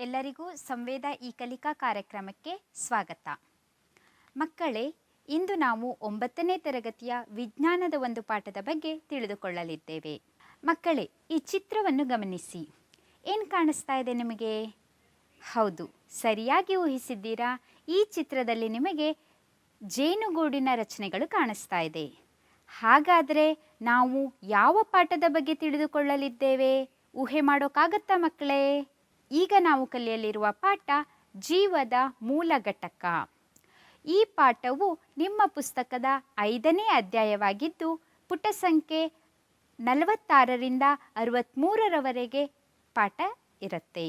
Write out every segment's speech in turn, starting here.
ಎಲ್ಲರಿಗೂ ಸಂವೇದ ಈ ಕಲಿಕಾ ಕಾರ್ಯಕ್ರಮಕ್ಕೆ ಸ್ವಾಗತ. ಮಕ್ಕಳೇ, ಇಂದು ನಾವು 9ನೇ ತರಗತಿಯ ವಿಜ್ಞಾನದ ಒಂದು ಪಾಠದ ಬಗ್ಗೆ ತಿಳಿದುಕೊಳ್ಳಲಿದ್ದೇವೆ. ಮಕ್ಕಳೇ, ಈ ಚಿತ್ರವನ್ನು ಗಮನಿಸಿ. ಏನು ಕಾಣಿಸ್ತಾ ಇದೆ ನಿಮಗೆ? ಹೌದು, ಸರಿಯಾಗಿ ಊಹಿಸಿದ್ದೀರಾ. ಈ ಚಿತ್ರದಲ್ಲಿ ನಿಮಗೆ ಜೇನುಗೂಡಿನ ರಚನೆಗಳು ಕಾಣಿಸ್ತಾ ಇದೆ. ಹಾಗಾದರೆ ನಾವು ಯಾವ ಪಾಠದ ಬಗ್ಗೆ ತಿಳಿದುಕೊಳ್ಳಲಿದ್ದೇವೆ? ಊಹೆ ಮಾಡೋಕ್ಕಾಗತ್ತಾ ಮಕ್ಕಳೇ? ಈಗ ನಾವು ಕಲಿಯಲಿರುವ ಪಾಠ ಜೀವದ ಮೂಲ ಘಟಕ. ಈ ಪಾಠವು ನಿಮ್ಮ ಪುಸ್ತಕದ 5ನೇ ಅಧ್ಯಾಯವಾಗಿದ್ದು ಪುಟ ಸಂಖ್ಯೆ 46ರಿಂದ 63ರವರೆಗೆ ಪಾಠ ಇರುತ್ತೆ.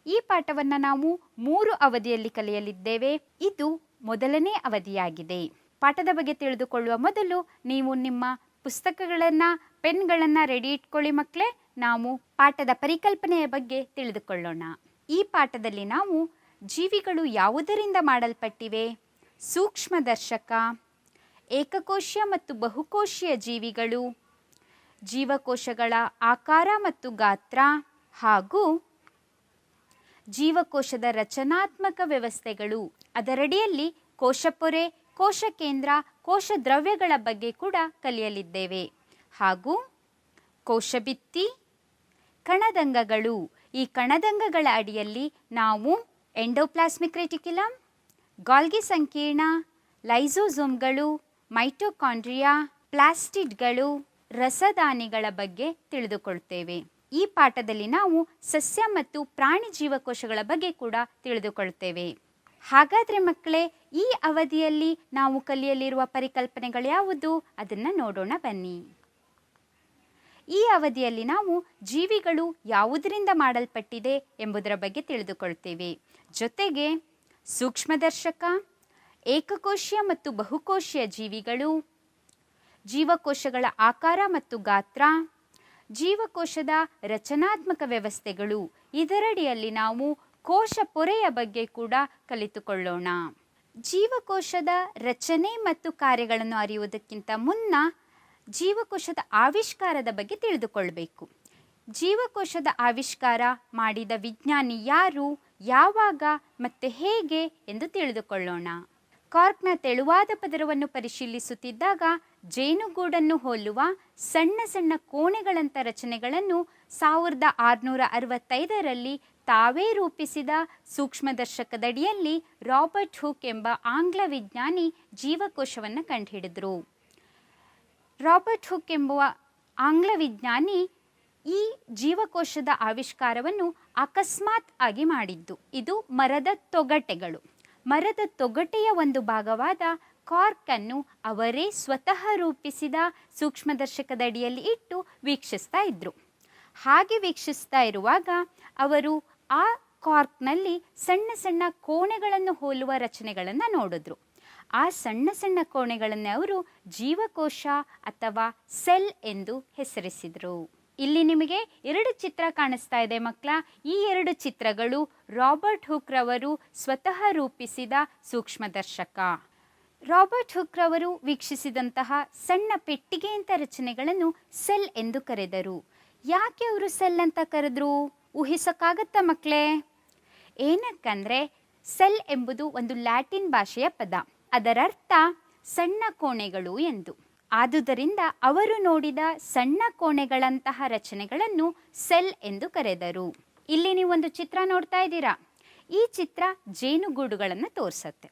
ಈ ಪಾಠವನ್ನು ನಾವು 3 ಅವಧಿಯಲ್ಲಿ ಕಲಿಯಲಿದ್ದೇವೆ. ಇದು ಮೊದಲನೇ ಅವಧಿಯಾಗಿದೆ. ಪಾಠದ ಬಗ್ಗೆ ತಿಳಿದುಕೊಳ್ಳುವ ಮೊದಲು ನೀವು ನಿಮ್ಮ ಪುಸ್ತಕಗಳನ್ನು, ಪೆನ್ಗಳನ್ನು ರೆಡಿ ಇಟ್ಕೊಳ್ಳಿ ಮಕ್ಕಳೇ. ನಾವು ಪಾಠದ ಪರಿಕಲ್ಪನೆಯ ಬಗ್ಗೆ ತಿಳಿದುಕೊಳ್ಳೋಣ. ಈ ಪಾಠದಲ್ಲಿ ನಾವು ಜೀವಿಗಳು ಯಾವುದರಿಂದ ಮಾಡಲ್ಪಟ್ಟಿವೆ, ಸೂಕ್ಷ್ಮದರ್ಶಕ, ಏಕಕೋಶೀಯ ಮತ್ತು ಬಹುಕೋಶೀಯ ಜೀವಿಗಳು, ಜೀವಕೋಶಗಳ ಆಕಾರ ಮತ್ತು ಗಾತ್ರ ಹಾಗೂ ಜೀವಕೋಶದ ರಚನಾತ್ಮಕ ವ್ಯವಸ್ಥೆಗಳು, ಅದರಡಿಯಲ್ಲಿ ಕೋಶಪೊರೆ, ಕೋಶ ಕೇಂದ್ರ, ಕೋಶ ದ್ರವ್ಯಗಳ ಬಗ್ಗೆ ಕೂಡ ಕಲಿಯಲಿದ್ದೇವೆ. ಹಾಗೂ ಕೋಶಭಿತ್ತಿ, ಕಣದಂಗಗಳು. ಈ ಕಣದಂಗಗಳ ಅಡಿಯಲ್ಲಿ ನಾವು ಎಂಡೋಪ್ಲಾಸ್ಮಿಕ್ ರೆಟಿಕ್ಯುಲಮ್, ಗಾಲ್ಗಿ ಸಂಕೀರ್ಣ, ಲೈಸೋಸೋಮ್ಗಳು, ಮೈಟೊಕಾಂಡ್ರಿಯಾ, ಪ್ಲಾಸ್ಟಿಡ್ಗಳು, ರಸದಾನಿಗಳ ಬಗ್ಗೆ ತಿಳಿದುಕೊಳ್ತೇವೆ. ಈ ಪಾಠದಲ್ಲಿ ನಾವು ಸಸ್ಯ ಮತ್ತು ಪ್ರಾಣಿ ಜೀವಕೋಶಗಳ ಬಗ್ಗೆ ಕೂಡ ತಿಳಿದುಕೊಳ್ತೇವೆ. ಹಾಗಾದರೆ ಮಕ್ಕಳೇ, ಈ ಅವಧಿಯಲ್ಲಿ ನಾವು ಕಲಿಯಲಿರುವ ಪರಿಕಲ್ಪನೆಗಳು ಯಾವುದು? ಅದನ್ನು ನೋಡೋಣ ಬನ್ನಿ. ಈ ಅವಧಿಯಲ್ಲಿ ನಾವು ಜೀವಿಗಳು ಯಾವುದರಿಂದ ಮಾಡಲ್ಪಟ್ಟಿದೆ ಎಂಬುದರ ಬಗ್ಗೆ ತಿಳಿದುಕೊಳ್ತೇವೆ. ಜೊತೆಗೆ ಸೂಕ್ಷ್ಮದರ್ಶಕ, ಏಕಕೋಶೀಯ ಮತ್ತು ಬಹುಕೋಶೀಯ ಜೀವಿಗಳು, ಜೀವಕೋಶಗಳ ಆಕಾರ ಮತ್ತು ಗಾತ್ರ, ಜೀವಕೋಶದ ರಚನಾತ್ಮಕ ವ್ಯವಸ್ಥೆಗಳು, ಇದರಡಿಯಲ್ಲಿ ನಾವು ಕೋಶ ಪೊರೆಯ ಬಗ್ಗೆ ಕೂಡ ಕಲಿತುಕೊಳ್ಳೋಣ. ಜೀವಕೋಶದ ರಚನೆ ಮತ್ತು ಕಾರ್ಯಗಳನ್ನು ಅರಿಯುವುದಕ್ಕಿಂತ ಮುನ್ನ ಜೀವಕೋಶದ ಆವಿಷ್ಕಾರದ ಬಗ್ಗೆ ತಿಳಿದುಕೊಳ್ಬೇಕು. ಜೀವಕೋಶದ ಆವಿಷ್ಕಾರ ಮಾಡಿದ ವಿಜ್ಞಾನಿ ಯಾರು, ಯಾವಾಗ ಮತ್ತು ಹೇಗೆ ಎಂದು ತಿಳಿದುಕೊಳ್ಳೋಣ. ಕಾರ್ಕ್ನ ತೆಳುವಾದ ಪದರವನ್ನು ಪರಿಶೀಲಿಸುತ್ತಿದ್ದಾಗ ಜೇನುಗೂಡನ್ನು ಹೋಲುವ ಸಣ್ಣ ಸಣ್ಣ ಕೋಣೆಗಳಂಥ ರಚನೆಗಳನ್ನು 1665ರಲ್ಲಿ ತಾವೇ ರೂಪಿಸಿದ ಸೂಕ್ಷ್ಮದರ್ಶಕದಡಿಯಲ್ಲಿ ರಾಬರ್ಟ್ ಹುಕ್ ಎಂಬ ಆಂಗ್ಲ ವಿಜ್ಞಾನಿ ಜೀವಕೋಶವನ್ನು ಕಂಡುಹಿಡಿದರು. ರಾಬರ್ಟ್ ಹುಕ್ ಎಂಬುವ ಆಂಗ್ಲ ವಿಜ್ಞಾನಿ ಈ ಜೀವಕೋಶದ ಆವಿಷ್ಕಾರವನ್ನು ಅಕಸ್ಮಾತ್ ಆಗಿ ಮಾಡಿದ್ದು. ಇದು ಮರದ ತೊಗಟೆಗಳು. ಮರದ ತೊಗಟೆಯ ಒಂದು ಭಾಗವಾದ ಕಾರ್ಕನ್ನು ಅವರೇ ಸ್ವತಃ ರೂಪಿಸಿದ ಸೂಕ್ಷ್ಮದರ್ಶಕದಡಿಯಲ್ಲಿ ಇಟ್ಟು ವೀಕ್ಷಿಸ್ತಾ ಇದ್ರು. ಹಾಗೆ ವೀಕ್ಷಿಸ್ತಾ ಇರುವಾಗ ಅವರು ಆ ಕಾರ್ಕ್ನಲ್ಲಿ ಸಣ್ಣ ಸಣ್ಣ ಕೋಣೆಗಳನ್ನು ಹೋಲುವ ರಚನೆಗಳನ್ನು ನೋಡಿದ್ರು. ಆ ಸಣ್ಣ ಸಣ್ಣ ಕೋಣೆಗಳನ್ನು ಅವರು ಜೀವಕೋಶ ಅಥವಾ ಸೆಲ್ ಎಂದು ಹೆಸರಿಸಿದರು. ಇಲ್ಲಿ ನಿಮಗೆ 2 ಚಿತ್ರ ಕಾಣಿಸ್ತಾ ಇದೆ ಮಕ್ಕಳ. ಈ 2 ಚಿತ್ರಗಳು ರಾಬರ್ಟ್ ಹುಕ್ ರವರು ಸ್ವತಃ ರೂಪಿಸಿದ ಸೂಕ್ಷ್ಮದರ್ಶಕ. ರಾಬರ್ಟ್ ಹುಕ್ ರವರು ವೀಕ್ಷಿಸಿದಂತಹ ಸಣ್ಣ ಪೆಟ್ಟಿಗೆಯಂಥ ರಚನೆಗಳನ್ನು ಸೆಲ್ ಎಂದು ಕರೆದರು. ಯಾಕೆ ಅವರು ಸೆಲ್ ಅಂತ ಕರೆದ್ರು? ಊಹಿಸೋಕ್ಕಾಗತ್ತಾ ಮಕ್ಕಳೇ? ಏನಕ್ಕಂದರೆ ಸೆಲ್ ಎಂಬುದು ಒಂದು ಲ್ಯಾಟಿನ್ ಭಾಷೆಯ ಪದ. ಅದರರ್ಥ ಸಣ್ಣ ಕೋಣೆಗಳು ಎಂದು. ಆದುದರಿಂದ ಅವರು ನೋಡಿದ ಸಣ್ಣ ಕೋಣೆಗಳಂತಹ ರಚನೆಗಳನ್ನು ಸೆಲ್ ಎಂದು ಕರೆದರು. ಇಲ್ಲಿ ನೀವು ಒಂದು ಚಿತ್ರ ನೋಡ್ತಾ ಇದ್ದೀರಾ. ಈ ಚಿತ್ರ ಜೇನುಗೂಡುಗಳನ್ನು ತೋರಿಸುತ್ತೆ.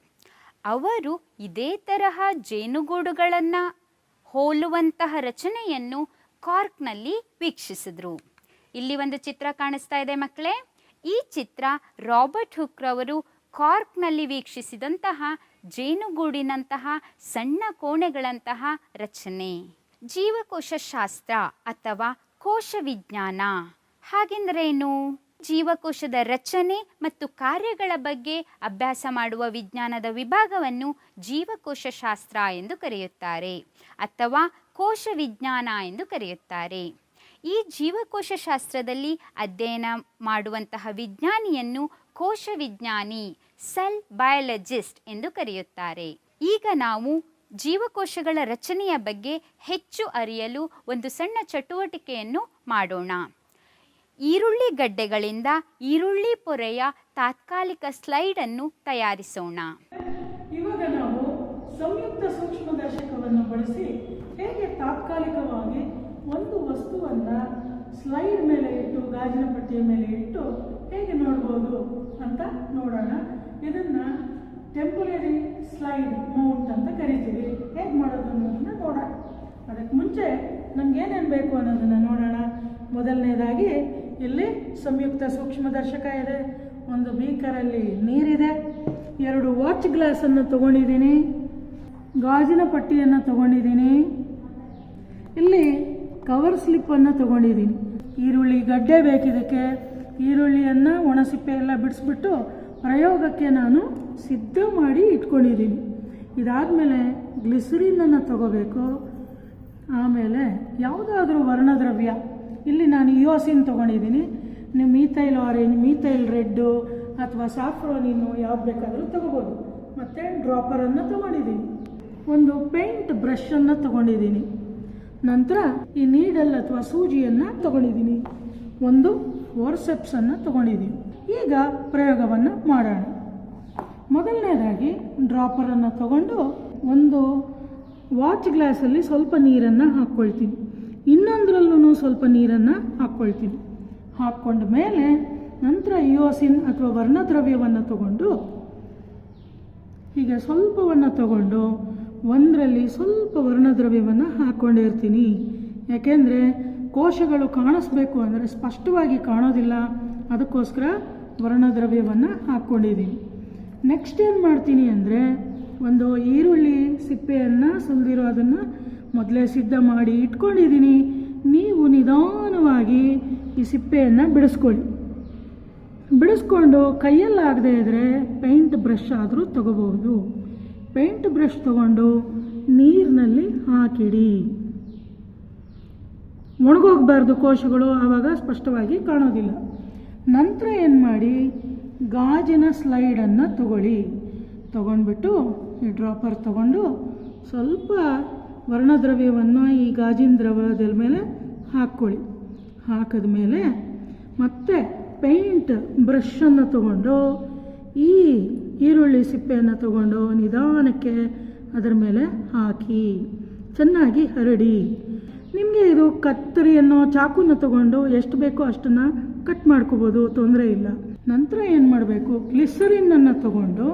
ಅವರು ಇದೇ ತರಹ ಜೇನುಗೂಡುಗಳನ್ನು ಹೋಲುವಂತಹ ರಚನೆಯನ್ನು ಕಾರ್ಕ್ನಲ್ಲಿ ವೀಕ್ಷಿಸಿದ್ರು. ಇಲ್ಲಿ ಒಂದು ಚಿತ್ರ ಕಾಣಿಸ್ತಾ ಇದೆ ಮಕ್ಕಳೇ. ಈ ಚಿತ್ರ ರಾಬರ್ಟ್ ಹುಕ್ ರವರು ಕಾರ್ಕ್ನಲ್ಲಿ ವೀಕ್ಷಿಸಿದಂತಹ ಜೇನುಗೂಡಿನಂತಹ ಸಣ್ಣ ಕೋಣೆಗಳಂತಹ ರಚನೆ. ಜೀವಕೋಶ ಶಾಸ್ತ್ರ ಅಥವಾ ಕೋಶ ವಿಜ್ಞಾನ ಹಾಗೆಂದರೇನು? ಜೀವಕೋಶದ ರಚನೆ ಮತ್ತು ಕಾರ್ಯಗಳ ಬಗ್ಗೆ ಅಭ್ಯಾಸ ಮಾಡುವ ವಿಜ್ಞಾನದ ವಿಭಾಗವನ್ನು ಜೀವಕೋಶ ಶಾಸ್ತ್ರ ಎಂದು ಕರೆಯುತ್ತಾರೆ ಅಥವಾ ಕೋಶ ವಿಜ್ಞಾನ ಎಂದು ಕರೆಯುತ್ತಾರೆ. ಈ ಜೀವಕೋಶ ಶಾಸ್ತ್ರದಲ್ಲಿ ಅಧ್ಯಯನ ಮಾಡುವಂತಹ ವಿಜ್ಞಾನಿಯನ್ನು ಕೋಶ ವಿಜ್ಞಾನಿ, ಸೆಲ್ ಬಯಾಲಜಿಸ್ಟ್ ಎಂದು ಕರೆಯುತ್ತಾರೆ. ಈಗ ನಾವು ಜೀವಕೋಶಗಳ ರಚನೆಯ ಬಗ್ಗೆ ಹೆಚ್ಚು ಅರಿಯಲು ಒಂದು ಸಣ್ಣ ಚಟುವಟಿಕೆಯನ್ನು ಮಾಡೋಣ. ಈರುಳ್ಳಿ ಗಡ್ಡೆಗಳಿಂದ ಈರುಳ್ಳಿ ಪೊರೆಯ ತಾತ್ಕಾಲಿಕ ಸ್ಲೈಡನ್ನು ತಯಾರಿಸೋಣ. ಇವಾಗ ನಾವು ಸಂಯುಕ್ತ ಸೂಕ್ಷ್ಮದರ್ಶಕವನ್ನು ಬಳಸಿ ಹೇಗೆ ತಾತ್ಕಾಲಿಕವಾಗಿ ಒಂದು ವಸ್ತುವನ್ನು ಸ್ಲೈಡ್ ಮೇಲೆ ಇಟ್ಟು, ಗಾಜಿನ ಪಟ್ಟಿಯ ಮೇಲೆ ಇಟ್ಟು ಹೇಗೆ ನೋಡ್ಬೋದು ಅಂತ ನೋಡೋಣ. ಇದನ್ನು ಟೆಂಪರರಿ ಸ್ಲೈಡ್ ಮೌಂಟ್ ಅಂತ ಕರಿತೀವಿ. ಹೇಗೆ ಮಾಡೋದು ಅನ್ನೋದನ್ನು ನೋಡೋಣ. ಅದಕ್ಕೆ ಮುಂಚೆ ನಮಗೇನೇನು ಬೇಕು ಅನ್ನೋದನ್ನು ನೋಡೋಣ. ಮೊದಲನೇದಾಗಿ ಇಲ್ಲಿ ಸಂಯುಕ್ತ ಸೂಕ್ಷ್ಮದರ್ಶಕ ಇದೆ, ಒಂದು ಬೀಕರಲ್ಲಿ ನೀರಿದೆ, 2 ವಾಚ್ ಗ್ಲಾಸನ್ನು ತೊಗೊಂಡಿದ್ದೀನಿ, ಗಾಜಿನ ಪಟ್ಟಿಯನ್ನು ತೊಗೊಂಡಿದ್ದೀನಿ, ಇಲ್ಲಿ ಕವರ್ ಸ್ಲಿಪ್ಪನ್ನು ತೊಗೊಂಡಿದ್ದೀನಿ. ಈರುಳ್ಳಿ ಗಡ್ಡೆ ಬೇಕಿದ್ದಕ್ಕೆ ಈರುಳ್ಳಿಯನ್ನು ಒಣಸಿಪ್ಪೆ ಎಲ್ಲ ಬಿಡಿಸ್ಬಿಟ್ಟು ಪ್ರಯೋಗಕ್ಕೆ ನಾನು ಸಿದ್ಧ ಮಾಡಿ ಇಟ್ಕೊಂಡಿದ್ದೀನಿ. ಇದಾದಮೇಲೆ ಗ್ಲಿಸರಿನನ್ನು ತಗೋಬೇಕು. ಆಮೇಲೆ ಯಾವುದಾದ್ರೂ ವರ್ಣದ್ರವ್ಯ, ಇಲ್ಲಿ ನಾನು ಇಯೋಸಿನ್ ತೊಗೊಂಡಿದ್ದೀನಿ. ನೀವು ಮೀಥೈಲ್ ಆರೆಂಜ್, ಮೀಥೈಲ್ ರೆಡ್ಡು ಅಥವಾ ಸಾಫ್ರೋನಿನ್ನು ಯಾವ್ದು ಬೇಕಾದರೂ ತೊಗೋಬೋದು. ಮತ್ತು ಡ್ರಾಪರನ್ನು ತೊಗೊಂಡಿದ್ದೀನಿ, ಒಂದು ಪೇಂಟ್ ಬ್ರಷನ್ನು ತೊಗೊಂಡಿದ್ದೀನಿ, ನಂತರ ಈ ನೀಡಲ್ ಅಥವಾ ಸೂಜಿಯನ್ನು ತೊಗೊಂಡಿದ್ದೀನಿ, ಒಂದು ಫೋರ್ಸೆಪ್ಸನ್ನು ತೊಗೊಂಡಿದ್ದೀನಿ. ಈಗ ಪ್ರಯೋಗವನ್ನು ಮಾಡೋಣ. ಮೊದಲನೇದಾಗಿ ಡ್ರಾಪರನ್ನು ತಗೊಂಡು ಒಂದು ವಾಚ್ ಗ್ಲಾಸಲ್ಲಿ ಸ್ವಲ್ಪ ನೀರನ್ನು ಹಾಕ್ಕೊಳ್ತೀನಿ, ಇನ್ನೊಂದರಲ್ಲೂ ಸ್ವಲ್ಪ ನೀರನ್ನು ಹಾಕ್ಕೊಳ್ತೀನಿ. ಹಾಕ್ಕೊಂಡ ಮೇಲೆ ನಂತರ ಇಯೋಸಿನ್ ಅಥವಾ ವರ್ಣದ್ರವ್ಯವನ್ನು ತಗೊಂಡು ಹೀಗೆ ಸ್ವಲ್ಪವನ್ನು ತಗೊಂಡು ಒಂದರಲ್ಲಿ ಸ್ವಲ್ಪ ವರ್ಣದ್ರವ್ಯವನ್ನು ಹಾಕ್ಕೊಂಡಿರ್ತೀನಿ. ಯಾಕೆಂದರೆ ಕೋಶಗಳು ಕಾಣಿಸ್ಬೇಕು ಅಂದರೆ ಸ್ಪಷ್ಟವಾಗಿ ಕಾಣೋದಿಲ್ಲ, ಅದಕ್ಕೋಸ್ಕರ ವರ್ಣದ್ರವ್ಯವನ್ನು ಹಾಕ್ಕೊಂಡಿದ್ದೀನಿ. ನೆಕ್ಸ್ಟ್ ಏನು ಮಾಡ್ತೀನಿ ಅಂದರೆ ಒಂದು ಈರುಳ್ಳಿ ಸಿಪ್ಪೆಯನ್ನು ಸುಲಿದಿರೋ ಅದನ್ನು ಮೊದಲೇ ಸಿದ್ಧ ಮಾಡಿ ಇಟ್ಕೊಂಡಿದ್ದೀನಿ. ನೀವು ನಿಧಾನವಾಗಿ ಈ ಸಿಪ್ಪೆಯನ್ನು ಬಿಡಿಸ್ಕೊಂಡು ಕೈಯಲ್ಲಾಗದೇ ಇದ್ದರೆ ಪೇಂಟ್ ಬ್ರಷ್ ಆದರೂ ತಗೋಬಹುದು. ಪೇಂಟ್ ಬ್ರಷ್ ತಗೊಂಡು ನೀರಿನಲ್ಲಿ ಹಾಕಿಡಿ. ಒಣಗೋಗಬಾರ್ದು ಕೋಶಗಳು, ಆವಾಗ ಸ್ಪಷ್ಟವಾಗಿ ಕಾಣೋದಿಲ್ಲ. ನಂತರ ಏನು ಮಾಡಿ, ಗಾಜಿನ ಸ್ಲೈಡನ್ನು ತಗೊಂಡ್ಬಿಟ್ಟು ಈ ಡ್ರಾಪರ್ ತಗೊಂಡು ಸ್ವಲ್ಪ ವರ್ಣದ್ರವ್ಯವನ್ನು ಈ ಗಾಜಿನ ದ್ರವದ ಮೇಲೆ ಹಾಕ್ಕೊಳ್ಳಿ. ಹಾಕಿದ ಮೇಲೆ ಮತ್ತೆ ಪೇಂಟ್ ಬ್ರಷನ್ನು ತಗೊಂಡು ಈ ಈರುಳ್ಳಿ ಸಿಪ್ಪೆಯನ್ನು ತಗೊಂಡು ನಿಧಾನಕ್ಕೆ ಅದರ ಮೇಲೆ ಹಾಕಿ ಚೆನ್ನಾಗಿ ಹರಡಿ. ನಿಮಗೆ ಇದು ಕತ್ತರಿಯನ್ನು ಚಾಕುನ ತಗೊಂಡು ಎಷ್ಟು ಬೇಕೋ ಅಷ್ಟನ್ನು ಕಟ್ ಮಾಡ್ಕೋಬೋದು, ತೊಂದರೆ ಇಲ್ಲ. ನಂತರ ಏನು ಮಾಡಬೇಕು, ಗ್ಲಿಸರಿನನ್ನು ತಗೊಂಡು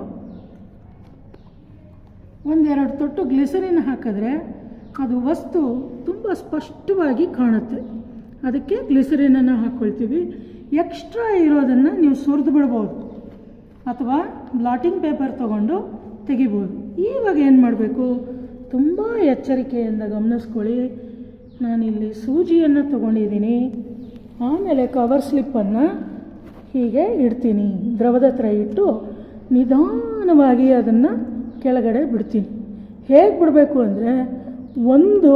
1-2 ತೊಟ್ಟು ಗ್ಲಿಸರಿನ್ ಹಾಕಿದ್ರೆ ಅದು ವಸ್ತು ತುಂಬ ಸ್ಪಷ್ಟವಾಗಿ ಕಾಣುತ್ತೆ. ಅದಕ್ಕೆ ಗ್ಲಿಸರಿನನ್ನು ಹಾಕ್ಕೊಳ್ತೀವಿ. ಎಕ್ಸ್ಟ್ರಾ ಇರೋದನ್ನು ನೀವು ಸುರಿದು ಬಿಡ್ಬೋದು ಅಥವಾ ಬ್ಲಾಟಿಂಗ್ ಪೇಪರ್ ತಗೊಂಡು ತೆಗಿಬೋದು. ಇವಾಗ ಏನು ಮಾಡಬೇಕು, ತುಂಬ ಎಚ್ಚರಿಕೆಯಿಂದ ಗಮನಿಸ್ಕೊಳ್ಳಿ. ನಾನಿಲ್ಲಿ ಸೂಜಿಯನ್ನು ತಗೊಂಡಿದ್ದೀನಿ, ಆಮೇಲೆ ಕವರ್ ಸ್ಲಿಪ್ಪನ್ನು ಹೀಗೆ ಇಡ್ತೀನಿ, ದ್ರವದ ಹತ್ರ ಇಟ್ಟು ನಿಧಾನವಾಗಿ ಅದನ್ನು ಕೆಳಗಡೆ ಬಿಡ್ತೀನಿ. ಹೇಗೆ ಬಿಡಬೇಕು ಅಂದರೆ ಒಂದು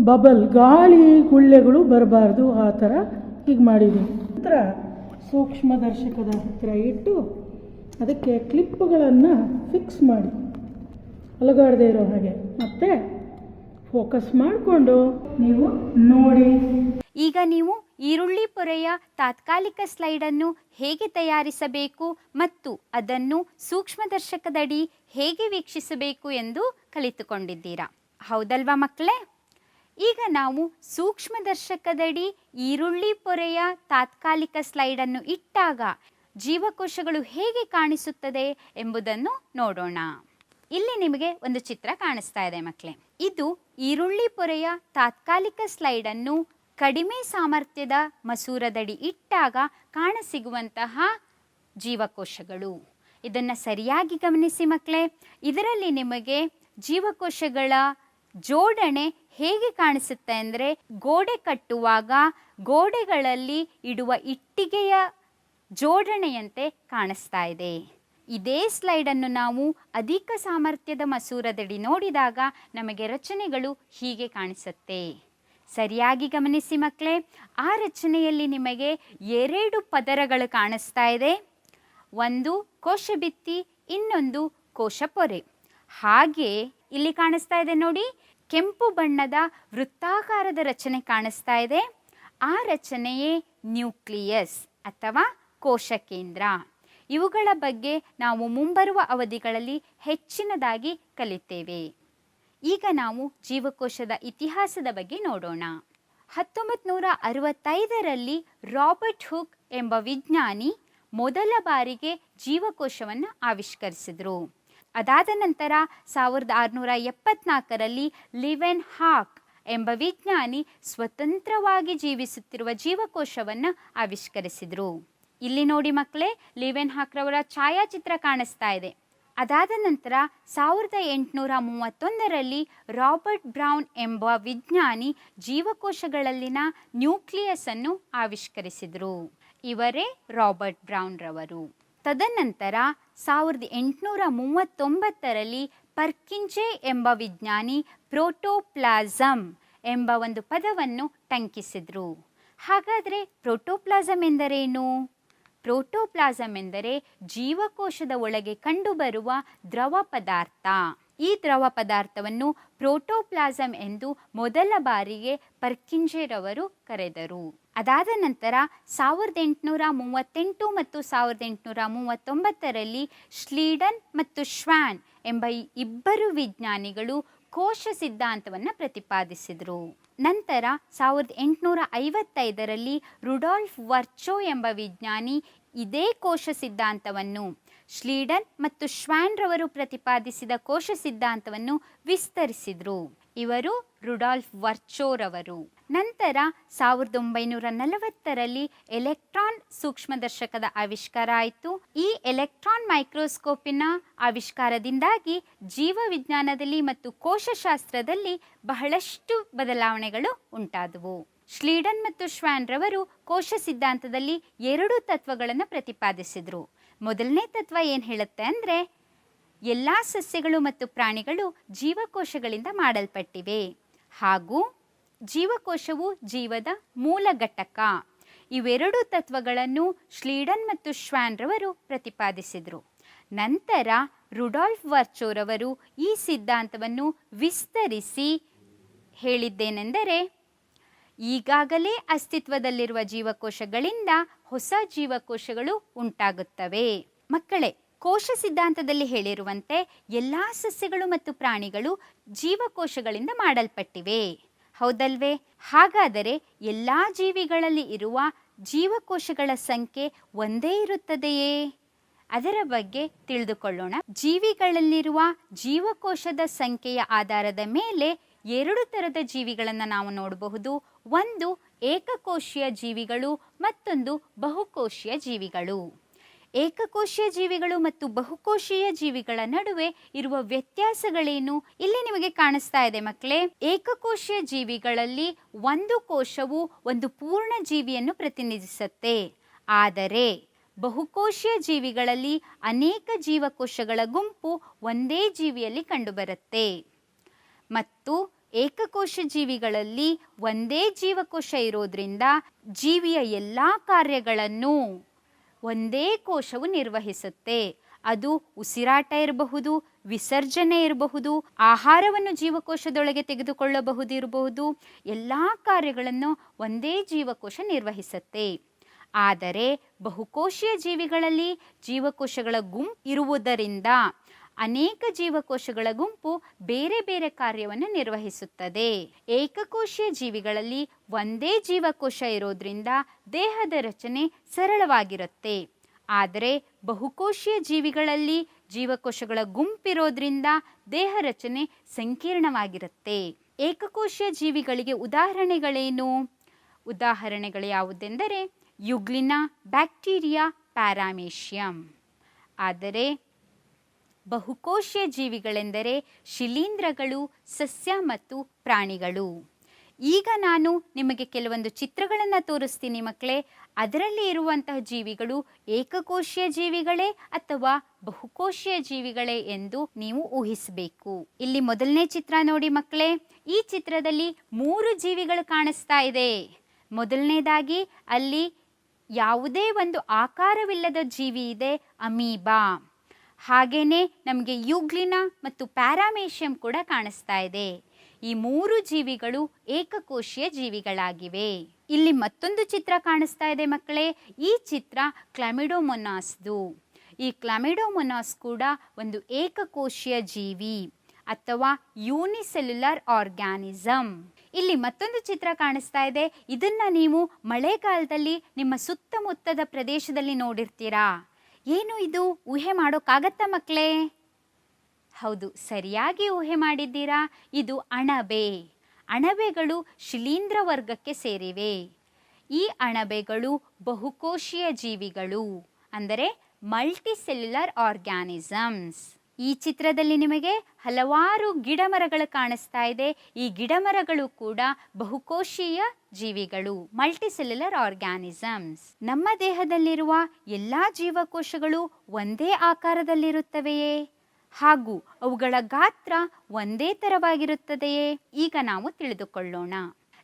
ಬಬಲ್, ಗಾಳಿ ಗುಳ್ಳೆಗಳು ಬರಬಾರ್ದು, ಆ ಥರ ಹೀಗೆ ಮಾಡಿದ್ದೀನಿ. ನಂತರ ಸೂಕ್ಷ್ಮದರ್ಶಕದ ಹತ್ತಿರ ಇಟ್ಟು ಅದಕ್ಕೆ ಕ್ಲಿಪ್ಗಳನ್ನು ಫಿಕ್ಸ್ ಮಾಡಿ ಅಲಗಾಡದೇ ಇರೋ ಹಾಗೆ ಮತ್ತೆ ಫೋಕಸ್ ಮಾಡಿಕೊಂಡು ನೀವು ನೋಡಿ. ಈಗ ನೀವು ಈರುಳ್ಳಿ ಪೊರೆಯ ತಾತ್ಕಾಲಿಕ ಸ್ಲೈಡನ್ನು ಹೇಗೆ ತಯಾರಿಸಬೇಕು ಮತ್ತು ಅದನ್ನು ಸೂಕ್ಷ್ಮದರ್ಶಕದಡಿ ಹೇಗೆ ವೀಕ್ಷಿಸಬೇಕು ಎಂದು ಕಲಿತುಕೊಂಡಿದ್ದೀರಾ, ಹೌದಲ್ವಾ ಮಕ್ಕಳೇ? ಈಗ ನಾವು ಸೂಕ್ಷ್ಮದರ್ಶಕದಡಿ ಈರುಳ್ಳಿ ಪೊರೆಯ ತಾತ್ಕಾಲಿಕ ಸ್ಲೈಡನ್ನು ಇಟ್ಟಾಗ ಜೀವಕೋಶಗಳು ಹೇಗೆ ಕಾಣಿಸುತ್ತದೆ ಎಂಬುದನ್ನು ನೋಡೋಣ. ಇಲ್ಲಿ ನಿಮಗೆ ಒಂದು ಚಿತ್ರ ಕಾಣಿಸ್ತಾ ಇದೆ ಮಕ್ಕಳೇ. ಇದು ಈರುಳ್ಳಿ ಪೊರೆಯ ತಾತ್ಕಾಲಿಕ ಸ್ಲೈಡನ್ನು ಕಡಿಮೆ ಸಾಮರ್ಥ್ಯದ ಮಸೂರದಡಿ ಇಟ್ಟಾಗ ಕಾಣಸಿಗುವಂತಹ ಜೀವಕೋಶಗಳು. ಇದನ್ನು ಸರಿಯಾಗಿ ಗಮನಿಸಿ ಮಕ್ಕಳೇ. ಇದರಲ್ಲಿ ನಿಮಗೆ ಜೀವಕೋಶಗಳ ಜೋಡಣೆ ಹೇಗೆ ಕಾಣಿಸುತ್ತೆ ಅಂದರೆ, ಗೋಡೆ ಕಟ್ಟುವಾಗ ಗೋಡೆಗಳಲ್ಲಿ ಇಡುವ ಇಟ್ಟಿಗೆಯ ಜೋಡಣೆಯಂತೆ ಕಾಣಿಸ್ತಾ ಇದೆ. ಇದೇ ಸ್ಲೈಡನ್ನು ನಾವು ಅಧಿಕ ಸಾಮರ್ಥ್ಯದ ಮಸೂರದಡಿ ನೋಡಿದಾಗ ನಮಗೆ ರಚನೆಗಳು ಹೀಗೆ ಕಾಣಿಸುತ್ತೆ. ಸರಿಯಾಗಿ ಗಮನಿಸಿ ಮಕ್ಕಳೇ. ಆ ರಚನೆಯಲ್ಲಿ ನಿಮಗೆ 2 ಪದರಗಳು ಕಾಣಿಸ್ತಾ ಇದೆ, ಒಂದು ಕೋಶಭಿತ್ತಿ, ಇನ್ನೊಂದು ಕೋಶಪೊರೆ. ಹಾಗೆ ಇಲ್ಲಿ ಕಾಣಿಸ್ತಾ ಇದೆ ನೋಡಿ, ಕೆಂಪು ಬಣ್ಣದ ವೃತ್ತಾಕಾರದ ರಚನೆ ಕಾಣಿಸ್ತಾ ಇದೆ. ಆ ರಚನೆಯೇ ನ್ಯೂಕ್ಲಿಯಸ್ ಅಥವಾ ಕೋಶ ಕೇಂದ್ರ. ಇವುಗಳ ಬಗ್ಗೆ ನಾವು ಮುಂಬರುವ ಅವಧಿಗಳಲ್ಲಿ ಹೆಚ್ಚಿನದಾಗಿ ಕಲಿತೇವೆ. ಈಗ ನಾವು ಜೀವಕೋಶದ ಇತಿಹಾಸದ ಬಗ್ಗೆ ನೋಡೋಣ. 1965ರಲ್ಲಿ ರಾಬರ್ಟ್ ಹುಕ್ ಎಂಬ ವಿಜ್ಞಾನಿ ಮೊದಲ ಬಾರಿಗೆ ಜೀವಕೋಶವನ್ನು ಆವಿಷ್ಕರಿಸಿದರು. ಅದಾದ ನಂತರ 1674ರಲ್ಲಿ ಲಿವೆನ್ ಹಾಕ್ ಎಂಬ ವಿಜ್ಞಾನಿ ಸ್ವತಂತ್ರವಾಗಿ ಜೀವಿಸುತ್ತಿರುವ ಜೀವಕೋಶವನ್ನು ಆವಿಷ್ಕರಿಸಿದರು. ಇಲ್ಲಿ ನೋಡಿ ಮಕ್ಕಳೇ, ಲಿವೆನ್ ಹಾಕ್ರವರ ಛಾಯಾಚಿತ್ರ ಕಾಣಿಸ್ತಾ ಇದೆ. ಅದಾದ ನಂತರ 1831ರಲ್ಲಿ ರಾಬರ್ಟ್ ಬ್ರೌನ್ ಎಂಬ ವಿಜ್ಞಾನಿ ಜೀವಕೋಶಗಳಲ್ಲಿನ ನ್ಯೂಕ್ಲಿಯಸ್ ಅನ್ನು ಆವಿಷ್ಕರಿಸಿದರು. ಇವರೇ ರಾಬರ್ಟ್ ಬ್ರೌನ್ ರವರು. ತದನಂತರ 1839ರಲ್ಲಿ ಪರ್ಕಿಂಜೆ ಎಂಬ ವಿಜ್ಞಾನಿ ಪ್ರೋಟೋಪ್ಲಾಸಮ್ ಎಂಬ ಒಂದು ಪದವನ್ನು ಟಂಕಿಸಿದರು. ಹಾಗಾದರೆ ಪ್ರೋಟೋಪ್ಲಾಸಮ್ ಎಂದರೇನು? ಪ್ರೋಟೋಪ್ಲಾಸಮ್ ಎಂದರೆ ಜೀವಕೋಶದ ಒಳಗೆ ಕಂಡುಬರುವ ದ್ರವ ಪದಾರ್ಥ. ಈ ದ್ರವ ಪದಾರ್ಥವನ್ನು ಪ್ರೋಟೋಪ್ಲಾಸಮ್ ಎಂದು ಮೊದಲ ಬಾರಿಗೆ ಪರ್ಕಿಂಜೆರವರು ಕರೆದರು. ಅದಾದ ನಂತರ 1838 ಮತ್ತು 1839ರಲ್ಲಿ ಶ್ಲೀಡನ್ ಮತ್ತು ಶ್ವಾನ್ ಎಂಬ ಇಬ್ಬರು ವಿಜ್ಞಾನಿಗಳು ಕೋಶ ಸಿದ್ಧಾಂತವನ್ನು ಪ್ರತಿಪಾದಿಸಿದರು. ನಂತರ 1855ರಲ್ಲಿ ರುಡಾಲ್ಫ್ ವರ್ಚೋ ಎಂಬ ವಿಜ್ಞಾನಿ ಇದೇ ಕೋಶ ಸಿದ್ಧಾಂತವನ್ನು, ಶ್ಲೀಡನ್ ಮತ್ತು ಶ್ವಾನ್ ರವರು ಪ್ರತಿಪಾದಿಸಿದ ಕೋಶ ಸಿದ್ಧಾಂತವನ್ನು ವಿಸ್ತರಿಸಿದರು. ಇವರು ರುಡಾಲ್ಫ್ ವರ್ಚೋರವರು. ನಂತರ 1940ರಲ್ಲಿ ಎಲೆಕ್ಟ್ರಾನ್ ಸೂಕ್ಷ್ಮದರ್ಶಕದ ಆವಿಷ್ಕಾರ ಆಯಿತು. ಈ ಎಲೆಕ್ಟ್ರಾನ್ ಮೈಕ್ರೋಸ್ಕೋಪಿನ ಆವಿಷ್ಕಾರದಿಂದಾಗಿ ಜೀವವಿಜ್ಞಾನದಲ್ಲಿ ಮತ್ತು ಕೋಶಶಾಸ್ತ್ರದಲ್ಲಿ ಬಹಳಷ್ಟು ಬದಲಾವಣೆಗಳು ಉಂಟಾದವು. ಶ್ಲೀಡನ್ ಮತ್ತು ಶ್ವಾನ್ ರವರು ಕೋಶ ಸಿದ್ಧಾಂತದಲ್ಲಿ 2 ತತ್ವಗಳನ್ನು ಪ್ರತಿಪಾದಿಸಿದರು. ಮೊದಲನೇ ತತ್ವ ಏನು ಹೇಳುತ್ತೆ ಅಂದರೆ, ಎಲ್ಲ ಸಸ್ಯಗಳು ಮತ್ತು ಪ್ರಾಣಿಗಳು ಜೀವಕೋಶಗಳಿಂದ ಮಾಡಲ್ಪಟ್ಟಿವೆ ಹಾಗೂ ಜೀವಕೋಶವು ಜೀವದ ಮೂಲ ಘಟಕ. ಇವೆರಡು ತತ್ವಗಳನ್ನು ಶ್ಲೀಡನ್ ಮತ್ತು ಶ್ವಾನ್ ರವರು ಪ್ರತಿಪಾದಿಸಿದರು. ನಂತರ ರುಡಾಲ್ಫ್ ವರ್ಚೋರವರು ಈ ಸಿದ್ಧಾಂತವನ್ನು ವಿಸ್ತರಿಸಿ ಹೇಳಿದ್ದೇನೆಂದರೆ, ಈಗಾಗಲೇ ಅಸ್ತಿತ್ವದಲ್ಲಿರುವ ಜೀವಕೋಶಗಳಿಂದ ಹೊಸ ಜೀವಕೋಶಗಳು ಉಂಟಾಗುತ್ತವೆ. ಮಕ್ಕಳೇ, ಕೋಶ ಸಿದ್ಧಾಂತದಲ್ಲಿ ಹೇಳಿರುವಂತೆ ಎಲ್ಲ ಸಸ್ಯಗಳು ಮತ್ತು ಪ್ರಾಣಿಗಳು ಜೀವಕೋಶಗಳಿಂದ ಮಾಡಲ್ಪಟ್ಟಿವೆ, ಹೌದಲ್ವೇ? ಹಾಗಾದರೆ ಎಲ್ಲ ಜೀವಿಗಳಲ್ಲಿ ಇರುವ ಜೀವಕೋಶಗಳ ಸಂಖ್ಯೆ ಒಂದೇ ಇರುತ್ತದೆಯೇ? ಅದರ ಬಗ್ಗೆ ತಿಳಿದುಕೊಳ್ಳೋಣ. ಜೀವಿಗಳಲ್ಲಿರುವ ಜೀವಕೋಶದ ಸಂಖ್ಯೆಯ ಆಧಾರದ ಮೇಲೆ 2 ಥರದ ಜೀವಿಗಳನ್ನು ನಾವು ನೋಡಬಹುದು. ಒಂದು ಏಕಕೋಶೀಯ ಜೀವಿಗಳು, ಮತ್ತೊಂದು ಬಹುಕೋಶೀಯ ಜೀವಿಗಳು. ಏಕಕೋಶೀಯ ಜೀವಿಗಳು ಮತ್ತು ಬಹುಕೋಶೀಯ ಜೀವಿಗಳ ನಡುವೆ ಇರುವ ವ್ಯತ್ಯಾಸಗಳೇನು? ಇಲ್ಲಿ ನಿಮಗೆ ಕಾಣಿಸ್ತಾ ಇದೆ ಮಕ್ಕಳೇ. ಏಕಕೋಶೀಯ ಜೀವಿಗಳಲ್ಲಿ ಒಂದು ಕೋಶವು ಒಂದು ಪೂರ್ಣ ಜೀವಿಯನ್ನು ಪ್ರತಿನಿಧಿಸುತ್ತೆ. ಆದರೆ ಬಹುಕೋಶೀಯ ಜೀವಿಗಳಲ್ಲಿ ಅನೇಕ ಜೀವಕೋಶಗಳ ಗುಂಪು ಒಂದೇ ಜೀವಿಯಲ್ಲಿ ಕಂಡುಬರುತ್ತೆ. ಮತ್ತು ಏಕಕೋಶ ಜೀವಿಗಳಲ್ಲಿ ಒಂದೇ ಜೀವಕೋಶ ಇರೋದ್ರಿಂದ ಜೀವಿಯ ಎಲ್ಲ ಕಾರ್ಯಗಳನ್ನು ಒಂದೇ ಕೋಶವು ನಿರ್ವಹಿಸುತ್ತೆ. ಅದು ಉಸಿರಾಟ ಇರಬಹುದು, ವಿಸರ್ಜನೆ ಇರಬಹುದು, ಆಹಾರವನ್ನು ಜೀವಕೋಶದೊಳಗೆ ತೆಗೆದುಕೊಳ್ಳಬಹುದು ಇರಬಹುದು. ಎಲ್ಲ ಕಾರ್ಯಗಳನ್ನು ಒಂದೇ ಜೀವಕೋಶ ನಿರ್ವಹಿಸುತ್ತೆ. ಆದರೆ ಬಹುಕೋಶೀಯ ಜೀವಿಗಳಲ್ಲಿ ಜೀವಕೋಶಗಳ ಗುಂಪು ಇರುವುದರಿಂದ ಅನೇಕ ಜೀವಕೋಶಗಳ ಗುಂಪು ಬೇರೆ ಬೇರೆ ಕಾರ್ಯವನ್ನು ನಿರ್ವಹಿಸುತ್ತದೆ. ಏಕಕೋಶೀಯ ಜೀವಿಗಳಲ್ಲಿ ಒಂದೇ ಜೀವಕೋಶ ಇರೋದ್ರಿಂದ ದೇಹದ ರಚನೆ ಸರಳವಾಗಿರುತ್ತೆ. ಆದರೆ ಬಹುಕೋಶೀಯ ಜೀವಿಗಳಲ್ಲಿ ಜೀವಕೋಶಗಳ ಗುಂಪಿರೋದ್ರಿಂದ ದೇಹ ರಚನೆ ಸಂಕೀರ್ಣವಾಗಿರುತ್ತೆ. ಏಕಕೋಶೀಯ ಜೀವಿಗಳಿಗೆ ಉದಾಹರಣೆಗಳೇನು? ಉದಾಹರಣೆಗಳು ಯಾವುದೆಂದರೆ ಯುಗ್ಲಿನ, ಬ್ಯಾಕ್ಟೀರಿಯಾ, ಪ್ಯಾರಾಮೇಷಿಯಂ. ಆದರೆ ಬಹುಕೋಶೀಯ ಜೀವಿಗಳೆಂದರೆ ಶಿಲೀಂಧ್ರಗಳು, ಸಸ್ಯ ಮತ್ತು ಪ್ರಾಣಿಗಳು. ಈಗ ನಾನು ನಿಮಗೆ ಕೆಲವೊಂದು ಚಿತ್ರಗಳನ್ನು ತೋರಿಸ್ತೀನಿ ಮಕ್ಕಳೇ. ಅದರಲ್ಲಿ ಇರುವಂತಹ ಜೀವಿಗಳು ಏಕಕೋಶೀಯ ಜೀವಿಗಳೇ ಅಥವಾ ಬಹುಕೋಶೀಯ ಜೀವಿಗಳೇ ಎಂದು ನೀವು ಊಹಿಸಬೇಕು. ಇಲ್ಲಿ ಮೊದಲನೇ ಚಿತ್ರ ನೋಡಿ ಮಕ್ಕಳೇ. ಈ ಚಿತ್ರದಲ್ಲಿ 3 ಜೀವಿಗಳು ಕಾಣಿಸ್ತಾ ಇದೆ. ಮೊದಲನೇದಾಗಿ ಅಲ್ಲಿ ಯಾವುದೇ ಒಂದು ಆಕಾರವಿಲ್ಲದ ಜೀವಿ ಇದೆ, ಅಮೀಬಾ. ಹಾಗೇನೆ ನಮಗೆ ಯುಗ್ಲಿನ ಮತ್ತು ಪ್ಯಾರಾಮೇಷಿಯಂ ಕೂಡ ಕಾಣಿಸ್ತಾ ಇದೆ. ಈ 3 ಜೀವಿಗಳು ಏಕಕೋಶೀಯ ಜೀವಿಗಳಾಗಿವೆ. ಇಲ್ಲಿ ಮತ್ತೊಂದು ಚಿತ್ರ ಕಾಣಿಸ್ತಾ ಇದೆ ಮಕ್ಕಳೇ. ಈ ಚಿತ್ರ ಕ್ಲಾಮಿಡೋಮೊನಾಸ್ದು. ಈ ಕ್ಲಾಮಿಡೋಮೊನಾಸ್ ಕೂಡ ಒಂದು ಏಕಕೋಶೀಯ ಜೀವಿ ಅಥವಾ ಯೂನಿಸೆಲ್ಯುಲರ್ ಆರ್ಗ್ಯಾನಿಸಮ್. ಇಲ್ಲಿ ಮತ್ತೊಂದು ಚಿತ್ರ ಕಾಣಿಸ್ತಾ ಇದೆ. ಇದನ್ನ ನೀವು ಮಳೆಗಾಲದಲ್ಲಿ ನಿಮ್ಮ ಸುತ್ತಮುತ್ತದ ಪ್ರದೇಶದಲ್ಲಿ ನೋಡಿರ್ತೀರಾ. ಏನು ಇದು? ಊಹೆ ಮಾಡೋಕ್ಕಾಗತ್ತಾ ಮಕ್ಕಳೇ? ಹೌದು, ಸರಿಯಾಗಿ ಊಹೆ ಮಾಡಿದ್ದೀರಾ. ಇದು ಅಣಬೆ. ಅಣಬೆಗಳು ಶಿಲೀಂಧ್ರ ವರ್ಗಕ್ಕೆ ಸೇರಿವೆ. ಈ ಅಣಬೆಗಳು ಬಹುಕೋಶೀಯ ಜೀವಿಗಳು, ಅಂದರೆ ಮಲ್ಟಿಸೆಲ್ಯುಲರ್ ಆರ್ಗ್ಯಾನಿಸಮ್ಸ್. ಈ ಚಿತ್ರದಲ್ಲಿ ನಿಮಗೆ ಹಲವಾರು ಗಿಡಮರಗಳು ಕಾಣಿಸ್ತಾ ಇದೆ. ಈ ಗಿಡಮರಗಳು ಕೂಡ ಬಹುಕೋಶೀಯ ಜೀವಿಗಳು, ಮಲ್ಟಿಸೆಲ್ಯುಲರ್ ಆರ್ಗ್ಯಾನಿಸಮ್ಸ್. ನಮ್ಮ ದೇಹದಲ್ಲಿರುವ ಎಲ್ಲ ಜೀವಕೋಶಗಳು ಒಂದೇ ಆಕಾರದಲ್ಲಿರುತ್ತವೆಯೇ? ಹಾಗೂ ಅವುಗಳ ಗಾತ್ರ ಒಂದೇ ಥರವಾಗಿರುತ್ತದೆಯೇ? ಈಗ ನಾವು ತಿಳಿದುಕೊಳ್ಳೋಣ.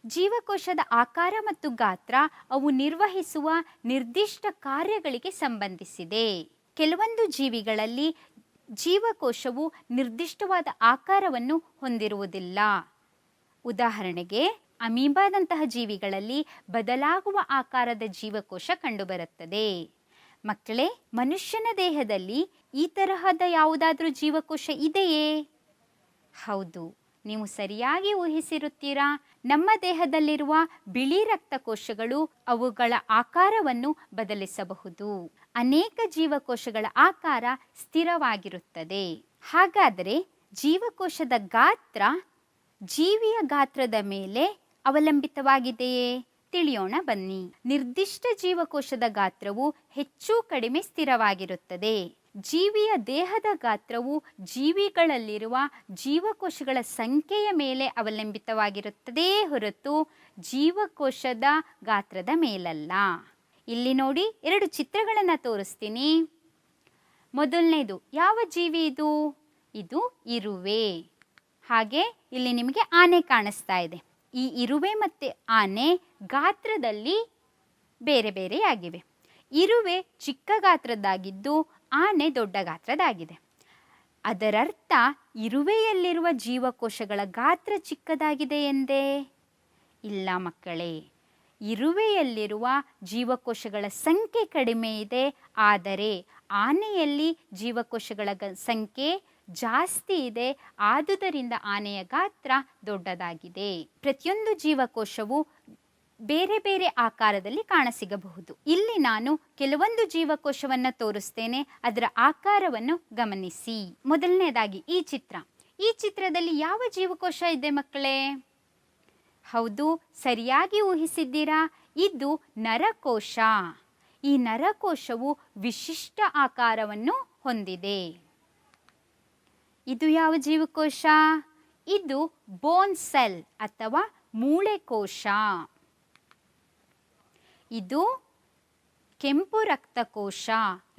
ಜೀವಕೋಶದ ಆಕಾರ ಮತ್ತು ಗಾತ್ರ ಅವು ನಿರ್ವಹಿಸುವ ನಿರ್ದಿಷ್ಟ ಕಾರ್ಯಗಳಿಗೆ ಸಂಬಂಧಿಸಿದೆ. ಕೆಲವೊಂದು ಜೀವಿಗಳಲ್ಲಿ ಜೀವಕೋಶವು ನಿರ್ದಿಷ್ಟವಾದ ಆಕಾರವನ್ನು ಹೊಂದಿರುವುದಿಲ್ಲ. ಉದಾಹರಣೆಗೆ ಅಮೀಬಾದಂತಹ ಜೀವಿಗಳಲ್ಲಿ ಬದಲಾಗುವ ಆಕಾರದ ಜೀವಕೋಶ ಕಂಡುಬರುತ್ತದೆ. ಮಕ್ಕಳೇ, ಮನುಷ್ಯನ ದೇಹದಲ್ಲಿ ಈ ತರಹದ ಯಾವುದಾದ್ರೂ ಜೀವಕೋಶ ಇದೆಯೇ? ಹೌದು, ನೀವು ಸರಿಯಾಗಿ ಊಹಿಸಿರುತ್ತೀರಾ. ನಮ್ಮ ದೇಹದಲ್ಲಿರುವ ಬಿಳಿ ರಕ್ತಕೋಶಗಳು ಅವುಗಳ ಆಕಾರವನ್ನು ಬದಲಿಸಬಹುದು. ಅನೇಕ ಜೀವಕೋಶಗಳ ಆಕಾರ ಸ್ಥಿರವಾಗಿರುತ್ತದೆ. ಹಾಗಾದರೆ ಜೀವಕೋಶದ ಗಾತ್ರ ಜೀವಿಯ ಗಾತ್ರದ ಮೇಲೆ ಅವಲಂಬಿತವಾಗಿದೆಯೇ? ತಿಳಿಯೋಣ ಬನ್ನಿ. ನಿರ್ದಿಷ್ಟ ಜೀವಕೋಶದ ಗಾತ್ರವು ಹೆಚ್ಚು ಕಡಿಮೆ ಸ್ಥಿರವಾಗಿರುತ್ತದೆ. ಜೀವಿಯ ದೇಹದ ಗಾತ್ರವು ಜೀವಿಗಳಲ್ಲಿರುವ ಜೀವಕೋಶಗಳ ಸಂಖ್ಯೆಯ ಮೇಲೆ ಅವಲಂಬಿತವಾಗಿರುತ್ತದೆಯೇ ಹೊರತು ಜೀವಕೋಶದ ಗಾತ್ರದ ಮೇಲಲ್ಲ. ಇಲ್ಲಿ ನೋಡಿ, 2 ಚಿತ್ರಗಳನ್ನು ತೋರಿಸ್ತೀನಿ. ಮೊದಲನೇದು ಯಾವ ಜೀವಿ ಇದು? ಇದು ಇರುವೆ. ಹಾಗೆ ಇಲ್ಲಿ ನಿಮಗೆ ಆನೆ ಕಾಣಿಸ್ತಾ ಇದೆ. ಈ ಇರುವೆ ಮತ್ತು ಆನೆ ಗಾತ್ರದಲ್ಲಿ ಬೇರೆ ಬೇರೆಯಾಗಿವೆ. ಇರುವೆ ಚಿಕ್ಕ ಗಾತ್ರದ್ದಾಗಿದ್ದು ಆನೆ ದೊಡ್ಡ ಗಾತ್ರದಾಗಿದೆ. ಅದರರ್ಥ ಇರುವೆಯಲ್ಲಿರುವ ಜೀವಕೋಶಗಳ ಗಾತ್ರ ಚಿಕ್ಕದಾಗಿದೆ ಎಂದೇ? ಇಲ್ಲ ಮಕ್ಕಳೇ, ಇರುವೆಯಲ್ಲಿರುವ ಜೀವಕೋಶಗಳ ಸಂಖ್ಯೆ ಕಡಿಮೆ ಇದೆ. ಆದರೆ ಆನೆಯಲ್ಲಿ ಜೀವಕೋಶಗಳ ಸಂಖ್ಯೆ ಜಾಸ್ತಿ ಇದೆ. ಆದುದರಿಂದ ಆನೆಯ ಗಾತ್ರ ದೊಡ್ಡದಾಗಿದೆ. ಪ್ರತಿಯೊಂದು ಜೀವಕೋಶವು ಬೇರೆ ಬೇರೆ ಆಕಾರದಲ್ಲಿ ಕಾಣಸಿಗಬಹುದು. ಇಲ್ಲಿ ನಾನು ಕೆಲವೊಂದು ಜೀವಕೋಶವನ್ನು ತೋರಿಸ್ತೇನೆ. ಅದರ ಆಕಾರವನ್ನು ಗಮನಿಸಿ. ಮೊದಲನೇದಾಗಿ ಈ ಚಿತ್ರ. ಈ ಚಿತ್ರದಲ್ಲಿ ಯಾವ ಜೀವಕೋಶ ಇದೆ ಮಕ್ಕಳೇ? ಹೌದು, ಸರಿಯಾಗಿ ಊಹಿಸಿದ್ದೀರಾ. ಇದು ನರಕೋಶ. ಈ ನರಕೋಶವು ವಿಶಿಷ್ಟ ಆಕಾರವನ್ನು ಹೊಂದಿದೆ. ಇದು ಯಾವ ಜೀವಕೋಶ? ಇದು ಬೋನ್ ಸೆಲ್ ಅಥವಾ ಮೂಳೆಕೋಶ. ಇದು ಕೆಂಪು ರಕ್ತಕೋಶ,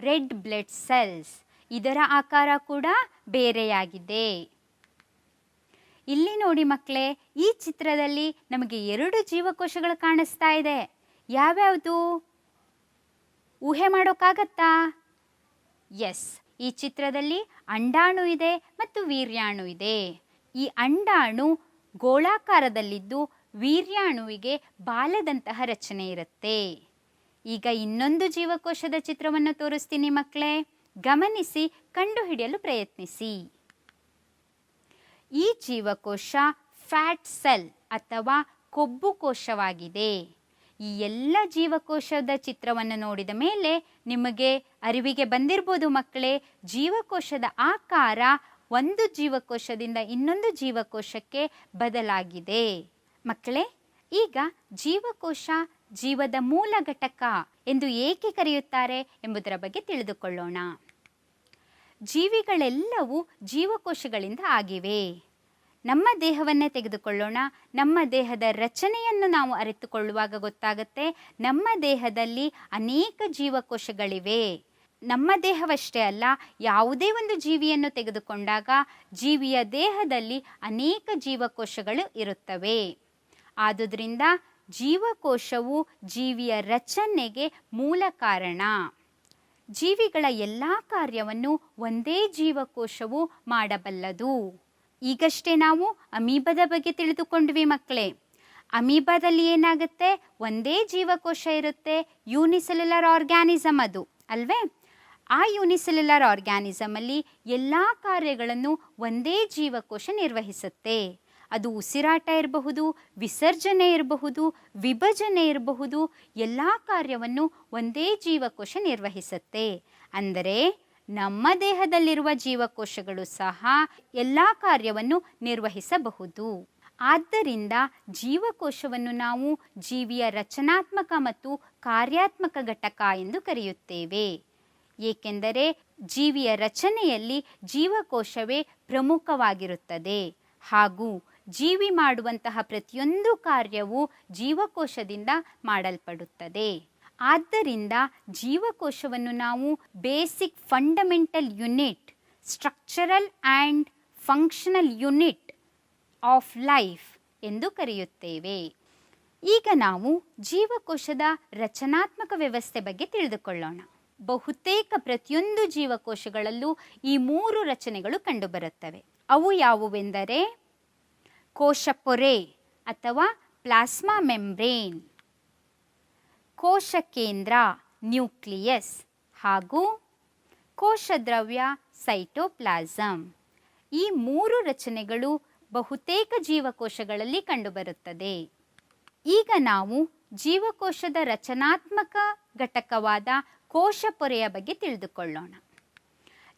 ರೆಡ್ ಬ್ಲಡ್ ಸೆಲ್ಸ್. ಇದರ ಆಕಾರ ಕೂಡ ಬೇರೆಯಾಗಿದೆ. ಇಲ್ಲಿ ನೋಡಿ ಮಕ್ಕಳೇ, ಈ ಚಿತ್ರದಲ್ಲಿ ನಮಗೆ 2 ಜೀವಕೋಶಗಳು ಕಾಣಿಸ್ತಾ ಇದೆ. ಯಾವ್ಯಾವುದು? ಊಹೆ ಮಾಡೋಕ್ಕಾಗತ್ತಾ? ಎಸ್, ಈ ಚಿತ್ರದಲ್ಲಿ ಅಂಡಾಣು ಇದೆ ಮತ್ತು ವೀರ್ಯಾಣು ಇದೆ. ಈ ಅಂಡಾಣು ಗೋಳಾಕಾರದಲ್ಲಿದ್ದು ವೀರ್ಯಾಣುವಿಗೆ ಬಾಲದಂತಹ ರಚನೆ ಇರುತ್ತೆ. ಈಗ ಇನ್ನೊಂದು ಜೀವಕೋಶದ ಚಿತ್ರವನ್ನು ತೋರಿಸ್ತೀನಿ ಮಕ್ಕಳೇ. ಗಮನಿಸಿ, ಕಂಡುಹಿಡಿಯಲು ಪ್ರಯತ್ನಿಸಿ. ಈ ಜೀವಕೋಶ ಫ್ಯಾಟ್ ಸೆಲ್ ಅಥವಾ ಕೊಬ್ಬು ಕೋಶವಾಗಿದೆ. ಈ ಎಲ್ಲ ಜೀವಕೋಶದ ಚಿತ್ರವನ್ನು ನೋಡಿದ ಮೇಲೆ ನಿಮಗೆ ಅರಿವಿಗೆ ಬಂದಿರಬಹುದು ಮಕ್ಕಳೇ, ಜೀವಕೋಶದ ಆಕಾರ ಒಂದು ಜೀವಕೋಶದಿಂದ ಇನ್ನೊಂದು ಜೀವಕೋಶಕ್ಕೆ ಬದಲಾಗಿದೆ. ಮಕ್ಕಳೇ, ಈಗ ಜೀವಕೋಶ ಜೀವದ ಮೂಲ ಘಟಕ ಎಂದು ಏಕೆ ಕರೆಯುತ್ತಾರೆ ಎಂಬುದರ ಬಗ್ಗೆ ತಿಳಿದುಕೊಳ್ಳೋಣ. ಜೀವಿಗಳೆಲ್ಲವೂ ಜೀವಕೋಶಗಳಿಂದ ಆಗಿವೆ. ನಮ್ಮ ದೇಹವನ್ನೇ ತೆಗೆದುಕೊಳ್ಳೋಣ. ನಮ್ಮ ದೇಹದ ರಚನೆಯನ್ನು ನಾವು ಅರಿತುಕೊಳ್ಳುವಾಗ ಗೊತ್ತಾಗುತ್ತೆ, ನಮ್ಮ ದೇಹದಲ್ಲಿ ಅನೇಕ ಜೀವಕೋಶಗಳಿವೆ. ನಮ್ಮ ದೇಹವಷ್ಟೇ ಅಲ್ಲ, ಯಾವುದೇ ಒಂದು ಜೀವಿಯನ್ನು ತೆಗೆದುಕೊಂಡಾಗ ಜೀವಿಯ ದೇಹದಲ್ಲಿ ಅನೇಕ ಜೀವಕೋಶಗಳು ಇರುತ್ತವೆ. ಆದುದರಿಂದ ಜೀವಕೋಶವು ಜೀವಿಯ ರಚನೆಗೆ ಮೂಲ ಕಾರಣ. ಜೀವಿಗಳ ಎಲ್ಲ ಕಾರ್ಯವನ್ನು ಒಂದೇ ಜೀವಕೋಶವು ಮಾಡಬಲ್ಲದು. ಈಗಷ್ಟೇ ನಾವು ಅಮೀಬದ ಬಗ್ಗೆ ತಿಳಿದುಕೊಂಡ್ವಿ ಮಕ್ಕಳೇ. ಅಮೀಬಾದಲ್ಲಿ ಏನಾಗುತ್ತೆ, ಒಂದೇ ಜೀವಕೋಶ ಇರುತ್ತೆ, ಯೂನಿಸೆಲ್ಯುಲರ್ ಆರ್ಗ್ಯಾನಿಸಮ್ ಅದು ಅಲ್ವೇ. ಆ ಯೂನಿಸೆಲ್ಯುಲರ್ ಆರ್ಗ್ಯಾನಿಸಮಲ್ಲಿ ಎಲ್ಲ ಕಾರ್ಯಗಳನ್ನು ಒಂದೇ ಜೀವಕೋಶ ನಿರ್ವಹಿಸುತ್ತೆ. ಅದು ಉಸಿರಾಟ ಇರಬಹುದು, ವಿಸರ್ಜನೆ ಇರಬಹುದು, ವಿಭಜನೆ ಇರಬಹುದು, ಎಲ್ಲ ಕಾರ್ಯವನ್ನು ಒಂದೇ ಜೀವಕೋಶ ನಿರ್ವಹಿಸುತ್ತೆ. ಅಂದರೆ ನಮ್ಮ ದೇಹದಲ್ಲಿರುವ ಜೀವಕೋಶಗಳು ಸಹ ಎಲ್ಲ ಕಾರ್ಯವನ್ನು ನಿರ್ವಹಿಸಬಹುದು. ಆದ್ದರಿಂದ ಜೀವಕೋಶವನ್ನು ನಾವು ಜೀವಿಯ ರಚನಾತ್ಮಕ ಮತ್ತು ಕಾರ್ಯಾತ್ಮಕ ಘಟಕ ಎಂದು ಕರೆಯುತ್ತೇವೆ. ಏಕೆಂದರೆ ಜೀವಿಯ ರಚನೆಯಲ್ಲಿ ಜೀವಕೋಶವೇ ಪ್ರಮುಖವಾಗಿರುತ್ತದೆ ಹಾಗೂ ಜೀವಿ ಮಾಡುವಂತಹ ಪ್ರತಿಯೊಂದು ಕಾರ್ಯವೂ ಜೀವಕೋಶದಿಂದ ಮಾಡಲ್ಪಡುತ್ತದೆ. ಆದ್ದರಿಂದ ಜೀವಕೋಶವನ್ನು ನಾವು basic fundamental unit, structural and functional unit of life ಎಂದು ಕರೆಯುತ್ತೇವೆ. ಈಗ ನಾವು ಜೀವಕೋಶದ ರಚನಾತ್ಮಕ ವ್ಯವಸ್ಥೆ ಬಗ್ಗೆ ತಿಳಿದುಕೊಳ್ಳೋಣ. ಬಹುತೇಕ ಪ್ರತಿಯೊಂದು ಜೀವಕೋಶಗಳಲ್ಲೂ ಈ 3 ರಚನೆಗಳು ಕಂಡುಬರುತ್ತವೆ. ಅವು ಯಾವುವೆಂದರೆ ಕೋಶ ಪೊರೆ ಅಥವಾ ಪ್ಲಾಸ್ಮಾ ಮೆಂಬ್ರೇನ್, ಕೋಶ ಕೇಂದ್ರ ನ್ಯೂಕ್ಲಿಯಸ್ ಹಾಗೂ ಕೋಶದ್ರವ್ಯ ಸೈಟೋಪ್ಲಾಸಮ್. ಈ 3 ರಚನೆಗಳು ಬಹುತೇಕ ಜೀವಕೋಶಗಳಲ್ಲಿ ಕಂಡುಬರುತ್ತದೆ. ಈಗ ನಾವು ಜೀವಕೋಶದ ರಚನಾತ್ಮಕ ಘಟಕವಾದ ಕೋಶ ಪೊರೆಯ ಬಗ್ಗೆ ತಿಳಿದುಕೊಳ್ಳೋಣ.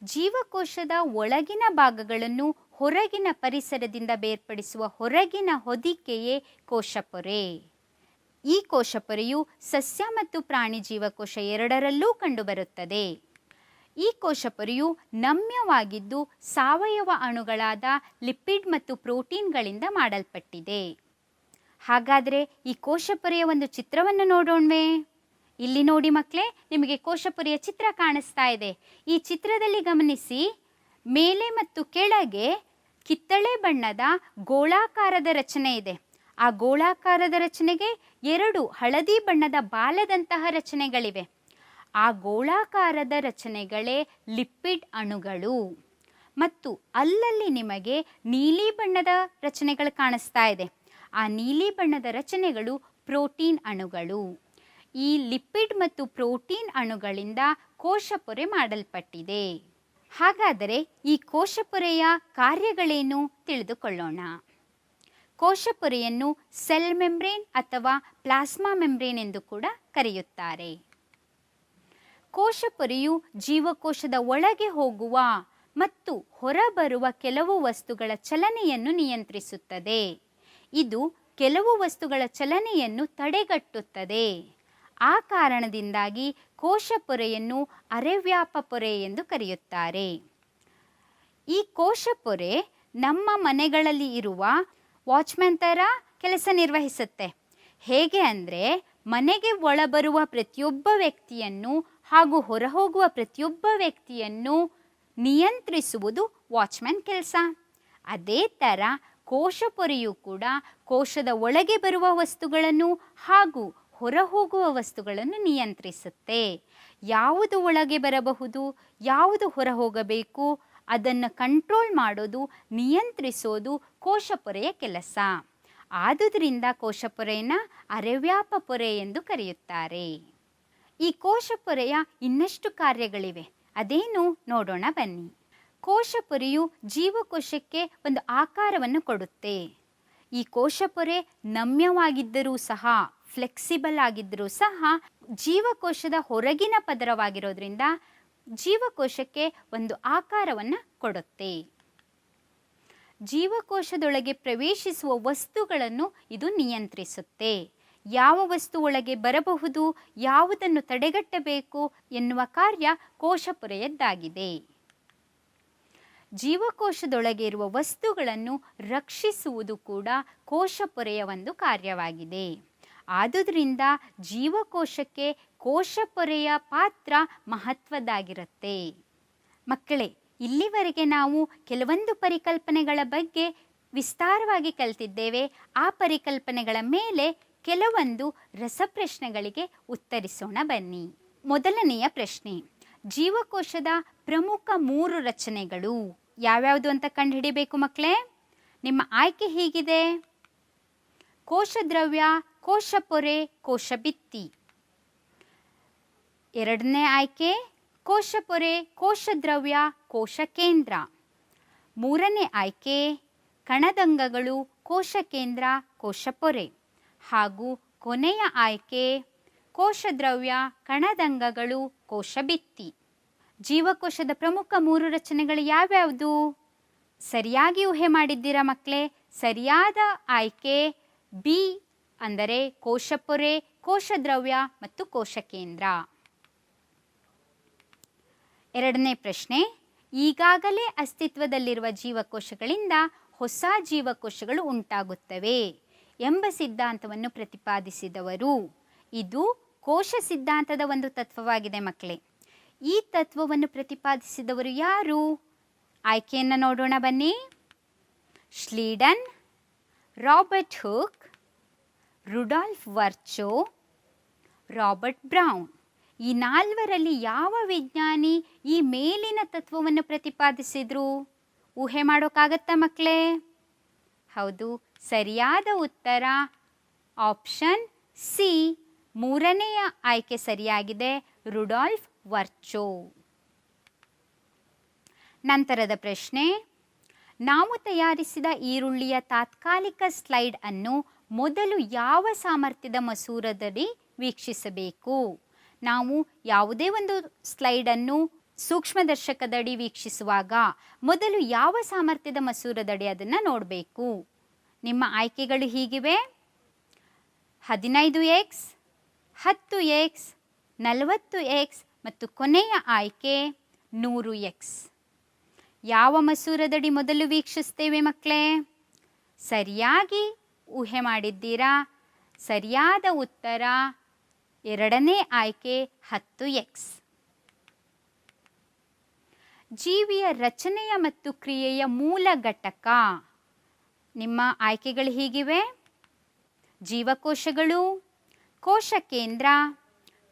ಜೀವಕೋಶದ ಒಳಗಿನ ಭಾಗಗಳನ್ನು ಹೊರಗಿನ ಪರಿಸರದಿಂದ ಬೇರ್ಪಡಿಸುವ ಹೊರಗಿನ ಹೊದಿಕೆಯೇ ಕೋಶಪೊರೆ. ಈ ಕೋಶಪೊರೆಯು ಸಸ್ಯ ಮತ್ತು ಪ್ರಾಣಿ ಜೀವಕೋಶ ಎರಡರಲ್ಲೂ ಕಂಡುಬರುತ್ತದೆ. ಈ ಕೋಶಪೊರೆಯು ನಮ್ಯವಾಗಿದ್ದು ಸಾವಯವ ಅಣುಗಳಾದ ಲಿಪಿಡ್ ಮತ್ತು ಪ್ರೋಟೀನ್ಗಳಿಂದ ಮಾಡಲ್ಪಟ್ಟಿದೆ. ಹಾಗಾದರೆ ಈ ಕೋಶಪೊರೆಯ ಒಂದು ಚಿತ್ರವನ್ನು ನೋಡೋಣವೇ? ಇಲ್ಲಿ ನೋಡಿ ಮಕ್ಕಳೇ, ನಿಮಗೆ ಕೋಶಪೊರೆಯ ಚಿತ್ರ ಕಾಣಿಸ್ತಾ ಇದೆ. ಈ ಚಿತ್ರದಲ್ಲಿ ಗಮನಿಸಿ, ಮೇಲೆ ಮತ್ತು ಕೆಳಗೆ ಕಿತ್ತಳೆ ಬಣ್ಣದ ಗೋಳಾಕಾರದ ರಚನೆ ಇದೆ. ಆ ಗೋಳಾಕಾರದ ರಚನೆಗೆ 2 ಹಳದಿ ಬಣ್ಣದ ಬಾಲದಂತಹ ರಚನೆಗಳಿವೆ. ಆ ಗೋಳಾಕಾರದ ರಚನೆಗಳೇ ಲಿಪಿಡ್ ಅಣುಗಳು. ಮತ್ತು ಅಲ್ಲಲ್ಲಿ ನಿಮಗೆ ನೀಲಿ ಬಣ್ಣದ ರಚನೆಗಳು ಕಾಣಿಸ್ತಾ ಇದೆ. ಆ ನೀಲಿ ಬಣ್ಣದ ರಚನೆಗಳು ಪ್ರೋಟೀನ್ ಅಣುಗಳು. ಈ ಲಿಪಿಡ್ ಮತ್ತು ಪ್ರೋಟೀನ್ ಅಣುಗಳಿಂದ ಕೋಶಪೊರೆ ಮಾಡಲ್ಪಟ್ಟಿದೆ. ಹಾಗಾದರೆ ಈ ಕೋಶಪೊರೆಯ ಕಾರ್ಯಗಳೇನು ತಿಳಿದುಕೊಳ್ಳೋಣ. ಕೋಶಪೊರೆಯನ್ನು ಸೆಲ್ ಮೆಂಬ್ರೇನ್ ಅಥವಾ ಪ್ಲಾಸ್ಮಾ ಮೆಂಬ್ರೇನ್ ಎಂದು ಕೂಡ ಕರೆಯುತ್ತಾರೆ. ಕೋಶಪೊರೆಯು ಜೀವಕೋಶದ ಒಳಗೆ ಹೋಗುವ ಮತ್ತು ಹೊರಬರುವ ಕೆಲವು ವಸ್ತುಗಳ ಚಲನೆಯನ್ನು ನಿಯಂತ್ರಿಸುತ್ತದೆ. ಇದು ಕೆಲವು ವಸ್ತುಗಳ ಚಲನೆಯನ್ನು ತಡೆಗಟ್ಟುತ್ತದೆ. ಆ ಕಾರಣದಿಂದಾಗಿ ಕೋಶಪೊರೆಯನ್ನು ಅರೆವ್ಯಾಪ ಪೊರೆ ಎಂದು ಕರೆಯುತ್ತಾರೆ. ಈ ಕೋಶಪೊರೆ ನಮ್ಮ ಮನೆಗಳಲ್ಲಿ ಇರುವ ವಾಚ್ಮ್ಯಾನ್ ಥರ ಕೆಲಸ ನಿರ್ವಹಿಸುತ್ತೆ. ಹೇಗೆ ಅಂದರೆ, ಮನೆಗೆ ಒಳಬರುವ ಪ್ರತಿಯೊಬ್ಬ ವ್ಯಕ್ತಿಯನ್ನು ಹಾಗೂ ಹೊರಹೋಗುವ ಪ್ರತಿಯೊಬ್ಬ ವ್ಯಕ್ತಿಯನ್ನು ನಿಯಂತ್ರಿಸುವುದು ವಾಚ್ಮ್ಯಾನ್ ಕೆಲಸ. ಅದೇ ಥರ ಕೋಶಪೊರೆಯು ಕೂಡ ಕೋಶದ ಒಳಗೆ ಬರುವ ವಸ್ತುಗಳನ್ನು ಹಾಗೂ ಹೊರಹೋಗುವ ವಸ್ತುಗಳನ್ನು ನಿಯಂತ್ರಿಸುತ್ತೆ. ಯಾವುದು ಒಳಗೆ ಬರಬಹುದು, ಯಾವುದು ಹೊರ ಹೋಗಬೇಕು, ಅದನ್ನು ಕಂಟ್ರೋಲ್ ಮಾಡೋದು, ನಿಯಂತ್ರಿಸೋದು ಕೋಶಪೊರೆಯ ಕೆಲಸ. ಆದುದರಿಂದ ಕೋಶಪೊರೆಯನ್ನು ಅರೆವ್ಯಾಪ ಪೊರೆ ಎಂದು ಕರೆಯುತ್ತಾರೆ. ಈ ಕೋಶಪೊರೆಯ ಇನ್ನಷ್ಟು ಕಾರ್ಯಗಳಿವೆ. ಅದೇನು ನೋಡೋಣ ಬನ್ನಿ. ಕೋಶಪೊರೆಯು ಜೀವಕೋಶಕ್ಕೆ ಒಂದು ಆಕಾರವನ್ನು ಕೊಡುತ್ತೆ. ಈ ಕೋಶಪೊರೆ ನಮ್ಯವಾಗಿದ್ದರೂ ಸಹ, ಫ್ಲೆಕ್ಸಿಬಲ್ ಆಗಿದ್ದರೂ ಸಹ ಜೀವಕೋಶದ ಹೊರಗಿನ ಪದರವಾಗಿರೋದ್ರಿಂದ ಜೀವಕೋಶಕ್ಕೆ ಒಂದು ಆಕಾರವನ್ನು ಕೊಡುತ್ತೆ. ಜೀವಕೋಶದೊಳಗೆ ಪ್ರವೇಶಿಸುವ ವಸ್ತುಗಳನ್ನು ಇದು ನಿಯಂತ್ರಿಸುತ್ತೆ. ಯಾವ ವಸ್ತು ಒಳಗೆ ಬರಬಹುದು, ಯಾವುದನ್ನು ತಡೆಗಟ್ಟಬೇಕು ಎನ್ನುವ ಕಾರ್ಯ ಕೋಶಪೊರೆಯದ್ದಾಗಿದೆ. ಜೀವಕೋಶದೊಳಗೆ ಇರುವ ವಸ್ತುಗಳನ್ನು ರಕ್ಷಿಸುವುದು ಕೂಡ ಕೋಶಪೊರೆಯ ಒಂದು ಕಾರ್ಯವಾಗಿದೆ. ಆದುದರಿಂದ ಜೀವಕೋಶಕ್ಕೆ ಕೋಶಪೊರೆಯ ಪಾತ್ರ ಮಹತ್ವದ್ದಾಗಿರುತ್ತೆ. ಮಕ್ಕಳೇ, ಇಲ್ಲಿವರೆಗೆ ನಾವು ಕೆಲವೊಂದು ಪರಿಕಲ್ಪನೆಗಳ ಬಗ್ಗೆ ವಿಸ್ತಾರವಾಗಿ ಕಲಿತಿದ್ದೇವೆ. ಆ ಪರಿಕಲ್ಪನೆಗಳ ಮೇಲೆ ಕೆಲವೊಂದು ರಸಪ್ರಶ್ನೆಗಳಿಗೆ ಉತ್ತರಿಸೋಣ ಬನ್ನಿ. ಮೊದಲನೆಯ ಪ್ರಶ್ನೆ, ಜೀವಕೋಶದ ಪ್ರಮುಖ 3 ರಚನೆಗಳು ಯಾವ್ಯಾವುದು ಅಂತ ಕಂಡುಹಿಡಿಬೇಕು ಮಕ್ಕಳೇ. ನಿಮ್ಮ ಆಯ್ಕೆ ಹೀಗಿದೆ: ಕೋಶದ್ರವ್ಯ, ಕೋಶಪೊರೆ, ಕೋಶಭಿತ್ತಿ. ಎರಡನೇ ಆಯ್ಕೆ ಕೋಶಪೊರೆ, ಕೋಶದ್ರವ್ಯ, ಕೋಶಕೇಂದ್ರ. ಮೂರನೇ ಆಯ್ಕೆ ಕಣದಂಗಗಳು, ಕೋಶಕೇಂದ್ರ, ಕೋಶಪೊರೆ. ಹಾಗೂ ಕೊನೆಯ ಆಯ್ಕೆ ಕೋಶದ್ರವ್ಯ, ಕಣದಂಗಗಳು, ಕೋಶಭಿತ್ತಿ. ಜೀವಕೋಶದ ಪ್ರಮುಖ 3 ರಚನೆಗಳು ಯಾವ್ಯಾವುದು? ಸರಿಯಾಗಿ ಊಹೆ ಮಾಡಿದ್ದೀರಾ ಮಕ್ಕಳೇ. ಸರಿಯಾದ ಆಯ್ಕೆ ಬಿ, ಅಂದರೆ ಕೋಶಪೊರೆ, ಕೋಶದ್ರವ್ಯ ಮತ್ತು ಕೋಶಕೇಂದ್ರ. ಎರಡನೇ ಪ್ರಶ್ನೆ: ಈಗಾಗಲೇ ಅಸ್ತಿತ್ವದಲ್ಲಿರುವ ಜೀವಕೋಶಗಳಿಂದ ಹೊಸ ಜೀವಕೋಶಗಳು ಉಂಟಾಗುತ್ತವೆ ಎಂಬ ಸಿದ್ಧಾಂತವನ್ನು ಪ್ರತಿಪಾದಿಸಿದವರು. ಇದು ಕೋಶ ಸಿದ್ಧಾಂತದ ಒಂದು ತತ್ವವಾಗಿದೆ ಮಕ್ಕಳೇ. ಈ ತತ್ವವನ್ನು ಪ್ರತಿಪಾದಿಸಿದವರು ಯಾರು? ಆಯ್ಕೆಯನ್ನು ನೋಡೋಣ ಬನ್ನಿ. Schleiden, Robert Hooke, Rudolf Virchow, Robert Brown. ಈ 4ರಲ್ಲಿ ಯಾವ ವಿಜ್ಞಾನಿ ಈ ಮೇಲಿನ ತತ್ವವನ್ನು ಪ್ರತಿಪಾದಿಸಿದ್ರು? ಊಹೆ ಮಾಡೋಕ್ಕಾಗತ್ತಾ ಮಕ್ಕಳೇ? ಹೌದು, ಸರಿಯಾದ ಉತ್ತರ ಆಪ್ಷನ್ ಸಿ, 3ನೆಯ ಆಯ್ಕೆ ಸರಿಯಾಗಿದೆ, ರುಡಾಲ್ಫ್ ವರ್ಚೋ. ನಂತರದ ಪ್ರಶ್ನೆ: ನಾವು ತಯಾರಿಸಿದ ಈರುಳ್ಳಿಯ ತಾತ್ಕಾಲಿಕ ಸ್ಲೈಡ್ ಅನ್ನು ಮೊದಲು ಯಾವ ಸಾಮರ್ಥ್ಯದ ಮಸೂರದಡಿ ವೀಕ್ಷಿಸಬೇಕು? ನಾವು ಯಾವುದೇ ಒಂದು ಸ್ಲೈಡನ್ನು ಸೂಕ್ಷ್ಮದರ್ಶಕದಡಿ ವೀಕ್ಷಿಸುವಾಗ ಮೊದಲು ಯಾವ ಸಾಮರ್ಥ್ಯದ ಮಸೂರದಡಿ ಅದನ್ನು ನೋಡಬೇಕು? ನಿಮ್ಮ ಆಯ್ಕೆಗಳು ಹೀಗಿವೆ: 15x, 10x, 40x ಮತ್ತು ಕೊನೆಯ ಆಯ್ಕೆ 100x. ಯಾವ ಮಸೂರದಡಿ ಮೊದಲು ವೀಕ್ಷಿಸ್ತೇವೆ ಮಕ್ಕಳೇ? ಸರಿಯಾಗಿ ಊಹೆ ಮಾಡಿದ್ದೀರಾ. ಸರಿಯಾದ ಉತ್ತರ 2ನೇ ಆಯ್ಕೆ 10x. ಜೀವಿಯ ರಚನೆಯ ಮತ್ತು ಕ್ರಿಯೆಯ ಮೂಲ ಘಟಕ. ನಿಮ್ಮ ಆಯ್ಕೆಗಳು ಹೀಗಿವೆ: ಜೀವಕೋಶಗಳು, ಕೋಶಕೇಂದ್ರ,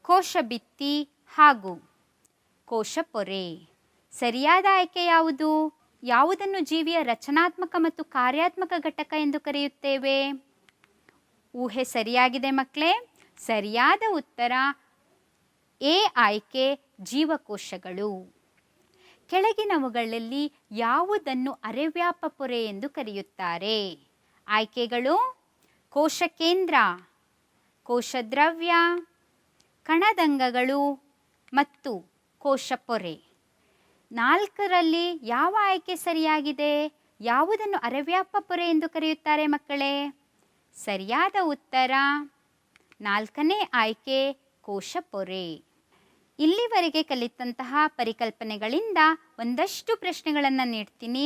ಕೋಶಭಿತ್ತಿ ಹಾಗೂ ಕೋಶಪೊರೆ. ಸರಿಯಾದ ಆಯ್ಕೆ ಯಾವುದು? ಯಾವುದನ್ನು ಜೀವಿಯ ರಚನಾತ್ಮಕ ಮತ್ತು ಕಾರ್ಯಾತ್ಮಕ ಘಟಕ ಎಂದು ಕರೆಯುತ್ತೇವೆ? ಊಹೆ ಸರಿಯಾಗಿದೆ ಮಕ್ಕಳೇ. ಸರಿಯಾದ ಉತ್ತರ ಎ ಆಯ್ಕೆ, ಜೀವಕೋಶಗಳು. ಕೆಳಗಿನವುಗಳಲ್ಲಿ ಯಾವುದನ್ನು ಅರೆವ್ಯಾಪ ಪೊರೆ ಎಂದು ಕರೆಯುತ್ತಾರೆ? ಆಯ್ಕೆಗಳು: ಕೋಶಕೇಂದ್ರ, ಕೋಶದ್ರವ್ಯ, ಕಣದಂಗಗಳು ಮತ್ತು ಕೋಶಪೊರೆ. 4ರಲ್ಲಿ ಯಾವ ಆಯ್ಕೆ ಸರಿಯಾಗಿದೆ? ಯಾವುದನ್ನು ಅರೆವ್ಯಾಪ ಪೊರೆ ಎಂದು ಕರೆಯುತ್ತಾರೆ ಮಕ್ಕಳೇ? ಸರಿಯಾದ ಉತ್ತರ 4ನೇ ಆಯ್ಕೆ, ಕೋಶಪೊರೆ. ಇಲ್ಲಿವರೆಗೆ ಕಲಿತಂತಹ ಪರಿಕಲ್ಪನೆಗಳಿಂದ ಒಂದಷ್ಟು ಪ್ರಶ್ನೆಗಳನ್ನು ನೀಡ್ತೀನಿ.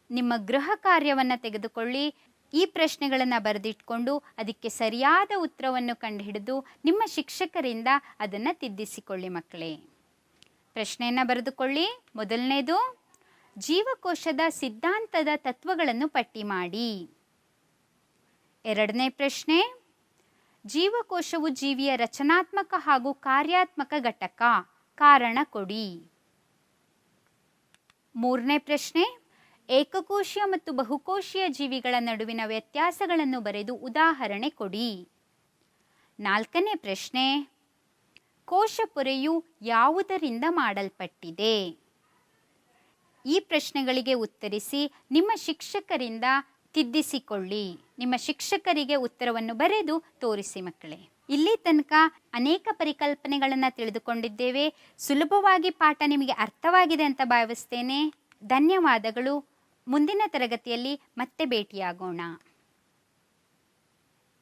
ನಿಮ್ಮ ಗೃಹ ಕಾರ್ಯವನ್ನು ತೆಗೆದುಕೊಳ್ಳಿ. ಈ ಪ್ರಶ್ನೆಗಳನ್ನು ಬರೆದಿಟ್ಕೊಂಡು ಅದಕ್ಕೆ ಸರಿಯಾದ ಉತ್ತರವನ್ನು ಕಂಡುಹಿಡಿದು ನಿಮ್ಮ ಶಿಕ್ಷಕರಿಂದ ಅದನ್ನು ತಿದ್ದಿಸಿಕೊಳ್ಳಿ ಮಕ್ಕಳೇ. ಪ್ರಶ್ನೆಯನ್ನು ಬರೆದುಕೊಳ್ಳಿ. ಮೊದಲನೇದು, ಜೀವಕೋಶದ ಸಿದ್ಧಾಂತದ ತತ್ವಗಳನ್ನು ಪಟ್ಟಿ ಮಾಡಿ. ಎರಡನೇ ಪ್ರಶ್ನೆ, ಜೀವಕೋಶವು ಜೀವಿಯ ರಚನಾತ್ಮಕ ಹಾಗೂ ಕಾರ್ಯಾತ್ಮಕ ಘಟಕ, ಕಾರಣ ಕೊಡಿ. ಮೂರನೇ ಪ್ರಶ್ನೆ, ಏಕಕೋಶೀಯ ಮತ್ತು ಬಹುಕೋಶೀಯ ಜೀವಿಗಳ ನಡುವಿನ ವ್ಯತ್ಯಾಸಗಳನ್ನು ಬರೆದು ಉದಾಹರಣೆ ಕೊಡಿ. ನಾಲ್ಕನೇ ಪ್ರಶ್ನೆ, ಕೋಶಪೊರೆಯು ಯಾವುದರಿಂದ ಮಾಡಲ್ಪಟ್ಟಿದೆ? ಈ ಪ್ರಶ್ನೆಗಳಿಗೆ ಉತ್ತರಿಸಿ ನಿಮ್ಮ ಶಿಕ್ಷಕರಿಂದ ತಿದ್ದಿಸಿಕೊಳ್ಳಿ. ನಿಮ್ಮ ಶಿಕ್ಷಕರಿಗೆ ಉತ್ತರವನ್ನು ಬರೆದು ತೋರಿಸಿ ಮಕ್ಕಳೇ. ಇಲ್ಲಿ ತನಕ ಅನೇಕ ಪರಿಕಲ್ಪನೆಗಳನ್ನು ತಿಳಿದುಕೊಂಡಿದ್ದೇವೆ. ಸುಲಭವಾಗಿ ಪಾಠ ನಿಮಗೆ ಅರ್ಥವಾಗಿದೆ ಅಂತ ಭಾವಿಸ್ತೇನೆ. ಧನ್ಯವಾದಗಳು. ಮುಂದಿನ ತರಗತಿಯಲ್ಲಿ ಮತ್ತೆ ಭೇಟಿಯಾಗೋಣ.